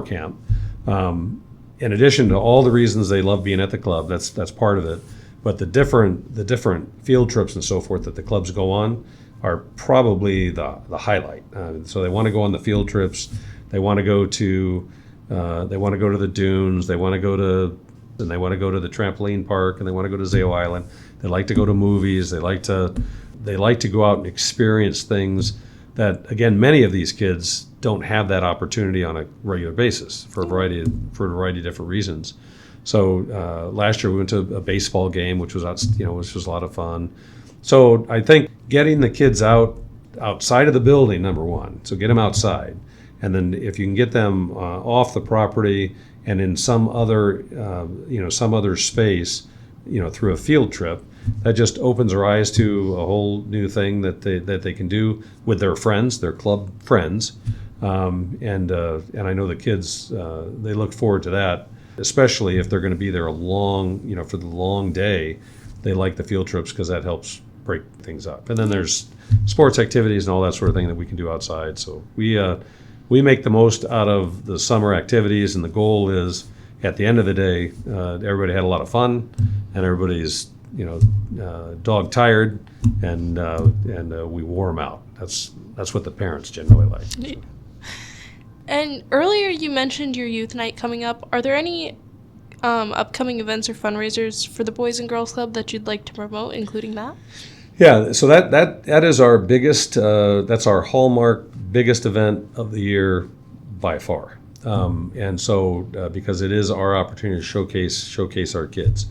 camp? In addition to all the reasons they love being at the club, that's part of it. But the different field trips and so forth that the clubs go on are probably the highlight. So they want to go on the field trips. They want to go to the dunes. They want to go to the trampoline park, and they want to go to Zao Island. They like to go to movies. They like to go out and experience things that, again, many of these kids don't have that opportunity on a regular basis for a variety of different reasons. So last year we went to a baseball game, which was a lot of fun. So I think getting the kids outside of the building, number one, so get them outside, and then if you can get them off the property and in some other space, through a field trip, that just opens their eyes to a whole new thing that they can do with their friends, their club friends, and I know the kids they look forward to that, especially if they're going to be there for the long day. They like the field trips because that helps break things up. And then there's sports activities and all that sort of thing that we can do outside. So we make the most out of the summer activities, and the goal is, at the end of the day, everybody had a lot of fun, and everybody's dog tired, and we wore them out. That's what the parents generally like. So.
And earlier you mentioned your youth night coming up. Are there any upcoming events or fundraisers for the Boys and Girls Club that you'd like to promote, including that?
Yeah, so that is our biggest, that's our hallmark biggest event of the year by far. And so because it is our opportunity to showcase our kids.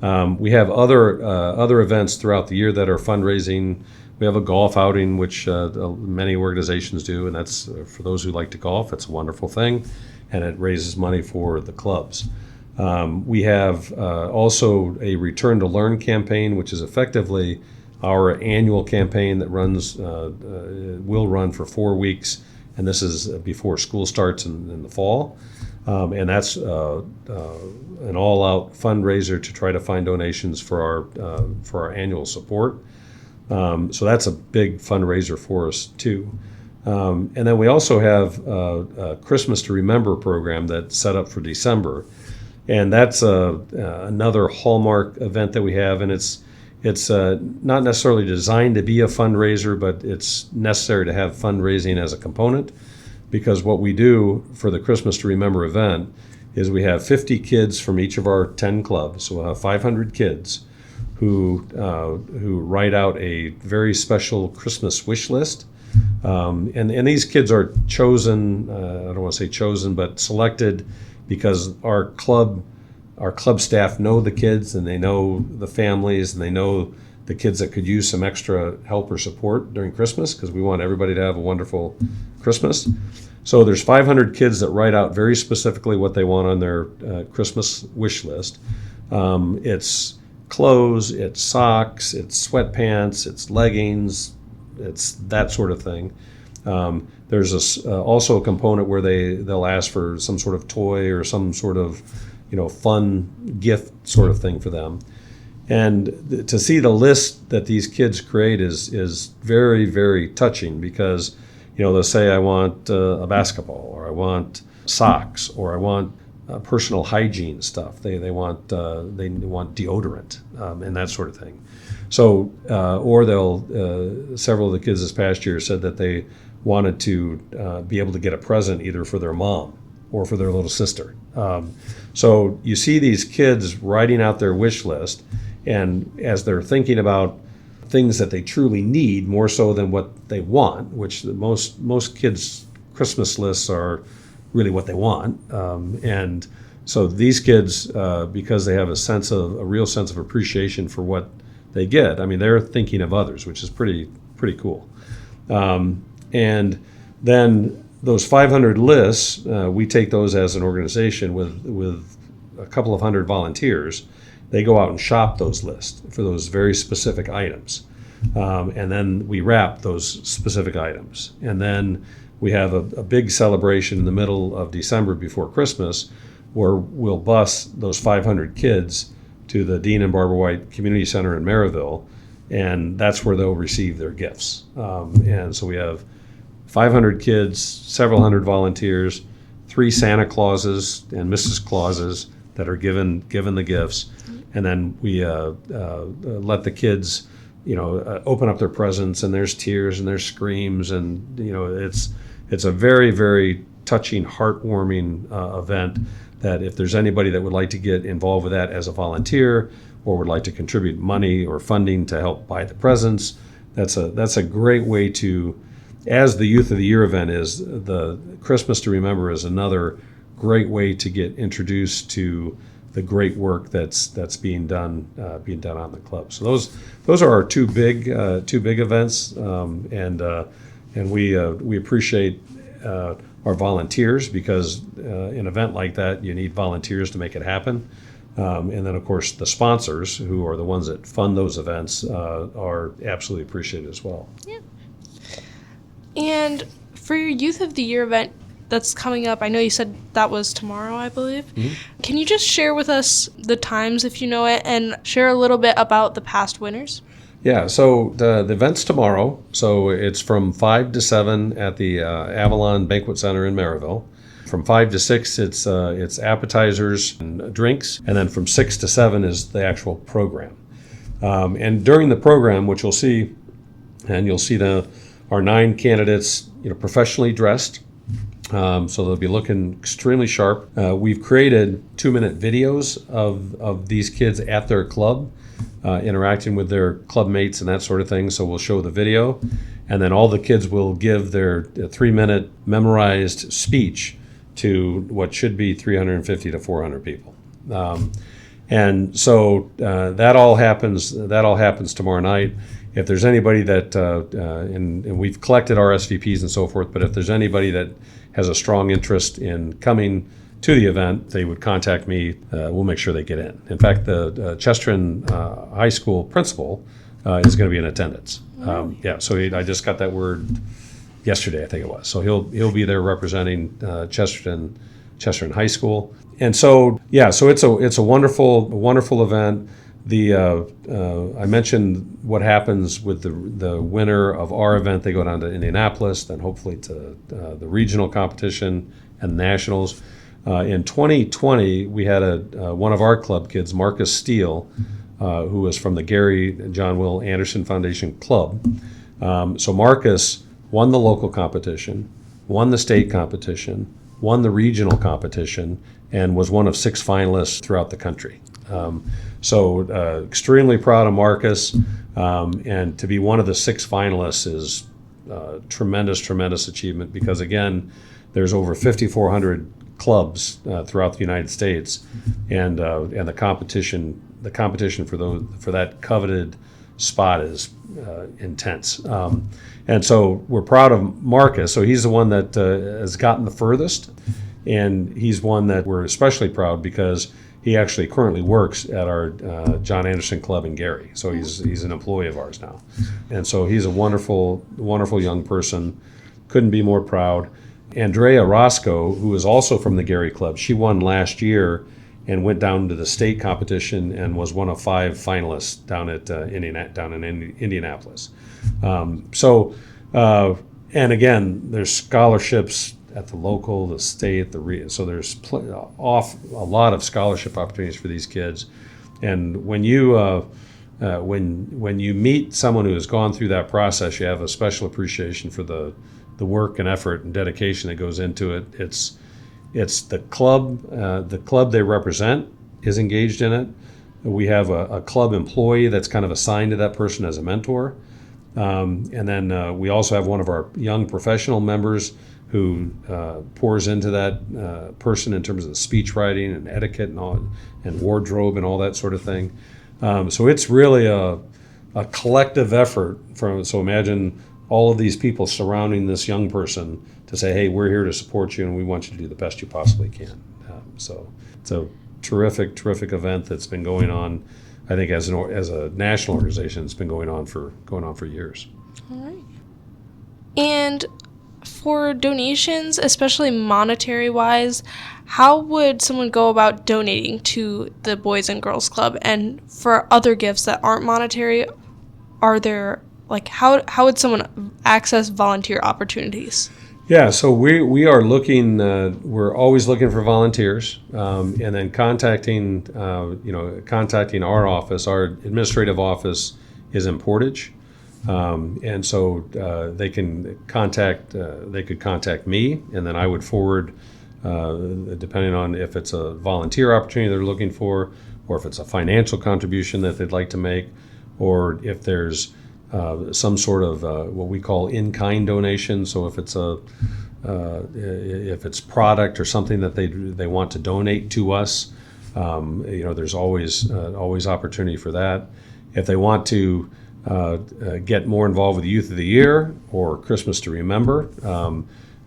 We have other events throughout the year that are fundraising. We have a golf outing, which many organizations do, and that's for those who like to golf. It's a wonderful thing, and it raises money for the clubs. We have also a Return to Learn campaign, which is effectively our annual campaign that will run for 4 weeks, and this is before school starts in the fall. And that's an all-out fundraiser to try to find donations for our annual support. So that's a big fundraiser for us too. And then we also have a Christmas to Remember program that's set up for December, and that's another hallmark event that we have, and it's not necessarily designed to be a fundraiser, but it's necessary to have fundraising as a component, because what we do for the Christmas to Remember event is we have 50 kids from each of our 10 clubs, so we'll have 500 kids who write out a very special Christmas wish list. And these kids are chosen, I don't want to say chosen, but selected because our club staff know the kids, and they know the families, and they know the kids that could use some extra help or support during Christmas, because we want everybody to have a wonderful Christmas. So there's 500 kids that write out very specifically what they want on their Christmas wish list. It's clothes, it's socks, it's sweatpants, it's leggings, it's that sort of thing. There's also a component where they'll ask for some sort of toy or some sort of fun gift sort of thing for them. And to see the list that these kids create is very, very touching, because they'll say, I want a basketball, or I want socks, or I want personal hygiene stuff. They want deodorant, and that sort of thing. So, or several of the kids this past year said that they wanted to be able to get a present either for their mom or for their little sister. So you see these kids writing out their wish list, and as they're thinking about things that they truly need more so than what they want, which most kids' Christmas lists are really what they want. And so these kids, because they have a real sense of appreciation for what they get, I mean, they're thinking of others, which is pretty cool. And then those 500 lists, we take those as an organization with a couple of hundred volunteers. They go out and shop those lists for those very specific items. And then we wrap those specific items. And then we have a big celebration in the middle of December before Christmas, where we'll bus those 500 kids to the Dean and Barbara White Community Center in Maryville, and that's where they'll receive their gifts. And so we have 500 kids, several hundred volunteers, 3 Santa Clauses and Mrs. Clauses that are given the gifts, and then we let the kids, open up their presents, and there's tears and there's screams, and it's a very, very touching, heartwarming event. That if there's anybody that would like to get involved with that as a volunteer, or would like to contribute money or funding to help buy the presents, that's a great way to, as the Youth of the Year event is, the Christmas to Remember is another great way to get introduced to the great work that's being done on the club. So those are our two big events, and we appreciate our volunteers, because an event like that, you need volunteers to make it happen. And then, of course, the sponsors, who are the ones that fund those events, are absolutely appreciated as well.
Yeah. And for your Youth of the Year event that's coming up, I know you said that was tomorrow, I believe. Mm-hmm. Can you just share with us the times, if you know it, and share a little bit about the past winners?
Yeah, so the event's tomorrow. So it's from 5 to 7 at the Avalon Banquet Center in Maryville. From 5 to 6, it's appetizers and drinks, and then from 6 to 7 is the actual program. And during the program, which you'll see our 9 candidates, professionally dressed. So they'll be looking extremely sharp. We've created 2-minute videos of these kids at their club, interacting with their club mates and that sort of thing. So we'll show the video, and then all the kids will give their 3-minute memorized speech to what should be 350 to 400 people. And so that all happens tomorrow night. If there's anybody that, and we've collected RSVPs and so forth, but if there's anybody that has a strong interest in coming to the event, they would contact me. We'll make sure they get in. In fact, the Chesterton High School principal is going to be in attendance. So I just got that word yesterday, I think it was. So he'll be there representing Chesterton Chesterton High School. And so, yeah, so it's a wonderful event. I mentioned what happens with the winner of our event. They go down to Indianapolis, then hopefully to the regional competition and nationals. In 2020, we had one of our club kids, Marcus Steele, who was from the Gary John Will Anderson Foundation Club. So Marcus won the local competition, won the state competition, won the regional competition, and was one of 6 finalists throughout the country. So extremely proud of Marcus, and to be one of the 6 finalists is tremendous achievement, because again, there's over 5,400 clubs throughout the United States, and the competition for that coveted spot is intense. And so we're proud of Marcus. So he's the one that has gotten the furthest, and he's one that we're especially proud because he actually currently works at our John Anderson Club in Gary. So he's an employee of ours now. And so he's a wonderful young person. Couldn't be more proud. Andrea Roscoe, who is also from the Gary Club, she won last year and went down to the state competition and was one of 5 finalists down in Indianapolis. And again, there's scholarships at the local, the state, so there's a lot of scholarship opportunities for these kids. And when you meet someone who has gone through that process, you have a special appreciation for the work and effort and dedication that goes into it. It's the club they represent is engaged in it. We have a club employee that's kind of assigned to that person as a mentor. And then we also have one of our young professional members who pours into that person in terms of the speech writing and etiquette and wardrobe and all that sort of thing. So it's really a collective effort. So imagine all of these people surrounding this young person to say, hey, we're here to support you and we want you to do the best you possibly can. So it's a terrific event that's been going on, I think, as a national organization. It's been going on for years.
All right. And for donations, especially monetary wise, how would someone go about donating to the Boys and Girls Club? And for other gifts that aren't monetary, are there, how would someone access volunteer opportunities?
Yeah, so we are looking. We're always looking for volunteers, and then contacting our office. Our administrative office is in Portage, and so they could contact me, and then I would forward, depending on if it's a volunteer opportunity they're looking for, or if it's a financial contribution that they'd like to make, or if there's some sort of what we call in-kind donation. So if it's product or something that they want to donate to us, there's always opportunity for that. If they want to get more involved with the Youth of the Year or Christmas to Remember,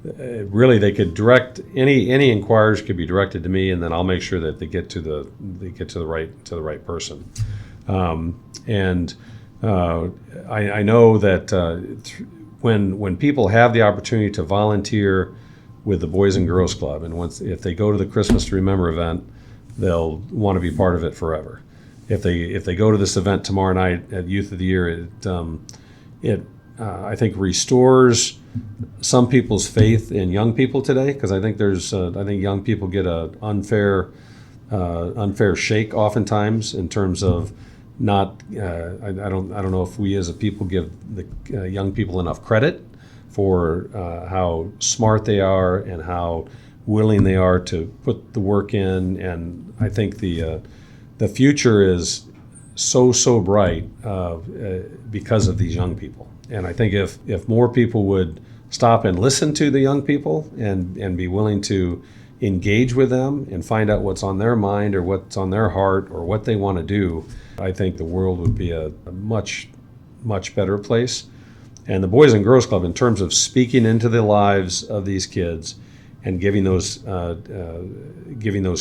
really they could direct any inquiries could be directed to me, and then I'll make sure that they get to the right person. I know that when people have the opportunity to volunteer with the Boys and Girls Club, and if they go to the Christmas to Remember event, they'll want to be part of it forever. If they go to this event tomorrow night at Youth of the Year, it I think restores some people's faith in young people today, because I think young people get an unfair shake oftentimes in terms of not. I don't know if we as a people give the young people enough credit for how smart they are and how willing they are to put the work in. And I think the future is so bright because of these young people. And I think if more people would stop and listen to the young people and be willing to engage with them and find out what's on their mind or what's on their heart or what they want to do, I think the world would be a much better place. And the Boys and Girls Club, in terms of speaking into the lives of these kids and giving those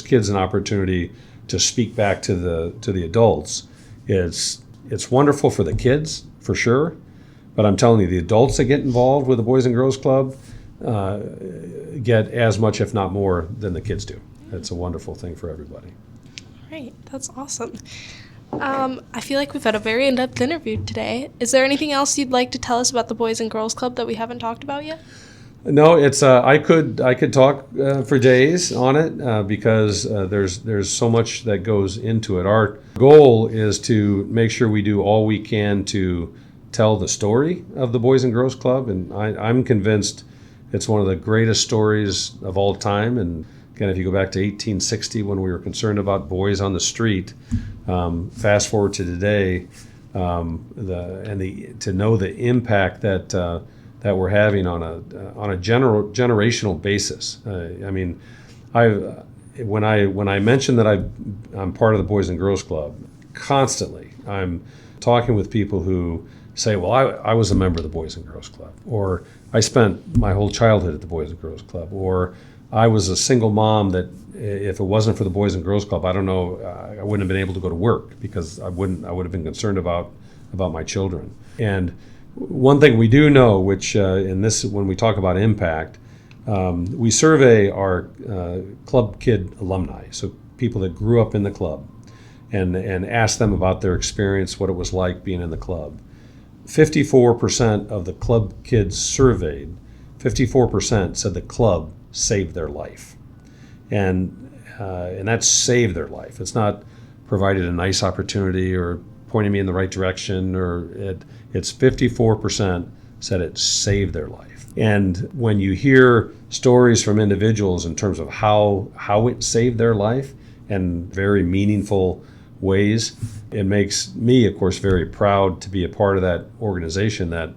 kids an opportunity to speak back to the adults, it's wonderful for the kids for sure. But I'm telling you, the adults that get involved with the Boys and Girls Club, get as much, if not more, than the kids do. It's a wonderful thing for everybody.
Great, that's awesome. I feel like we've had a very in-depth interview today. Is there anything else you'd like to tell us about the Boys and Girls Club that we haven't talked about yet?
No, it's I could talk for days on it because there's so much that goes into it. Our goal is to make sure we do all we can to tell the story of the Boys and Girls Club, and I'm convinced it's one of the greatest stories of all time. And again, if you go back to 1860 when we were concerned about boys on the street, fast forward to today, to know the impact that we're having on a generational basis. When I mention that I'm part of the Boys and Girls Club, constantly I'm talking with people who say, well, I was a member of the Boys and Girls Club, or I spent my whole childhood at the Boys and Girls Club, or I was a single mom that if it wasn't for the Boys and Girls Club, I don't know, I wouldn't have been able to go to work because I would have been concerned about my children. And one thing we do know, which when we talk about impact, we survey our club kid alumni, so people that grew up in the club, and ask them about their experience, what it was like being in the club. 54% of the club kids surveyed, 54% said the club saved their life, and that saved their life. It's not provided a nice opportunity or pointing me in the right direction, it's 54% said it saved their life. And when you hear stories from individuals in terms of how it saved their life in very meaningful ways, it makes me, of course, very proud to be a part of that organization. That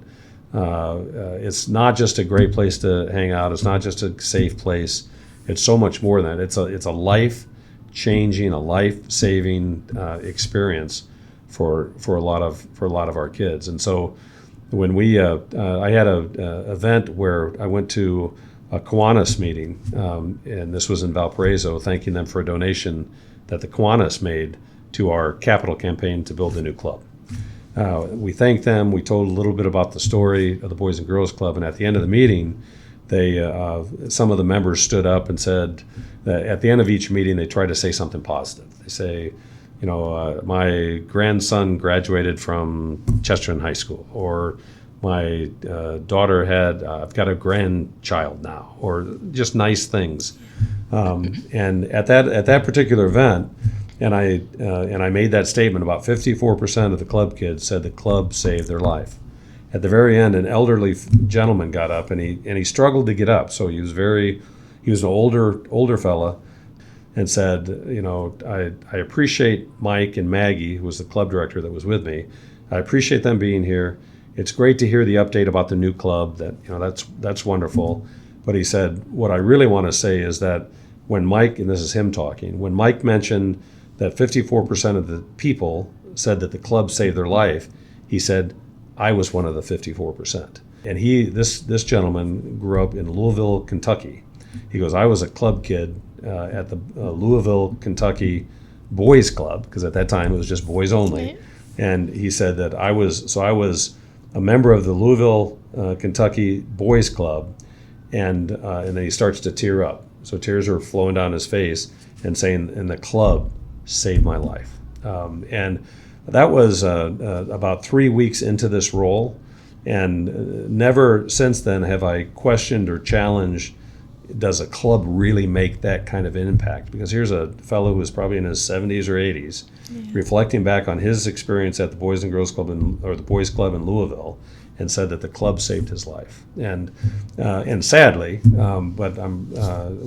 it's not just a great place to hang out, it's not just a safe place, it's so much more than that. It's a life-changing, a life-saving experience for a lot of our kids. And so when I had a event where I went to a Kiwanis meeting, and this was in Valparaiso, thanking them for a donation that the Kiwanis made to our capital campaign to build a new club. We thanked them. We told a little bit about the story of the Boys and Girls Club, and at the end of the meeting, some of the members stood up and said that at the end of each meeting, they tried to say something positive. They say, my grandson graduated from Chesterton High School, or my daughter I've got a grandchild now, or just nice things. And at that particular event, and I made that statement, about 54% of the club kids said the club saved their life. At the very end, an elderly gentleman got up, and he struggled to get up. So he was an older fella, and said, I appreciate Mike and Maggie, who was the club director that was with me. I appreciate them being here. It's great to hear the update about the new club. That's wonderful. But he said, what I really want to say is that when Mike, and this is him talking, when Mike mentioned that 54% of the people said that the club saved their life, he said, I was one of the 54%. And this gentleman grew up in Louisville, Kentucky. He goes, I was a club kid at the Louisville, Kentucky Boys Club, because at that time it was just boys only. Right. And he said that I was a member of the Louisville, Kentucky Boys Club, and then he starts to tear up. So tears are flowing down his face, and saying, and the club saved my life. And that was about 3 weeks into this role, and never since then have I questioned or challenged, does a club really make that kind of impact? Because here's a fellow who was probably in his 70s or 80s, reflecting back on his experience at the Boys and Girls Club or the Boys Club in Louisville, and said that the club saved his life. And sadly, but I'm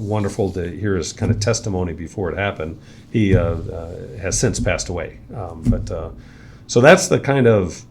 wonderful to hear his kind of testimony before it happened. He has since passed away. So that's the kind of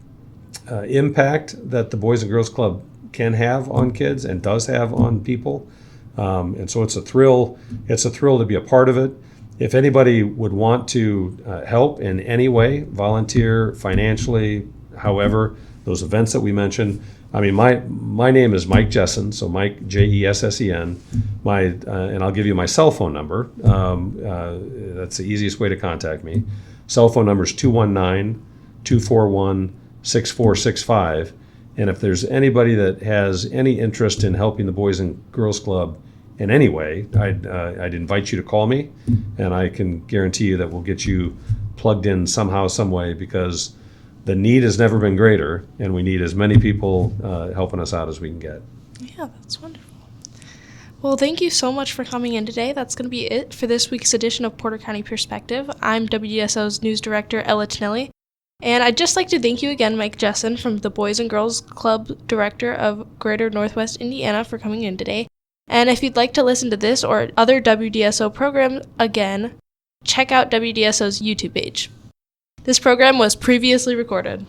impact that the Boys and Girls Club can have on kids and does have on people. And so it's a thrill. It's a thrill to be a part of it. If anybody would want to help in any way, volunteer, financially, however, those events that we mentioned. I mean, my name is Mike Jessen, so Mike, Jessen. And I'll give you my cell phone number. That's the easiest way to contact me. Cell phone number is 219-241-6465. And if there's anybody that has any interest in helping the Boys and Girls Club in any way, I'd invite you to call me, and I can guarantee you that we'll get you plugged in somehow, some way, because the need has never been greater, and we need as many people helping us out as we can get.
Yeah, that's wonderful. Well, thank you so much for coming in today. That's going to be it for this week's edition of Porter County Perspective. I'm WDSO's News Director, Ella Tonelli. And I'd just like to thank you again, Mike Jessen, from the Boys and Girls Club Director of Greater Northwest Indiana, for coming in today. And if you'd like to listen to this or other WDSO programs again, check out WDSO's YouTube page. This program was previously recorded.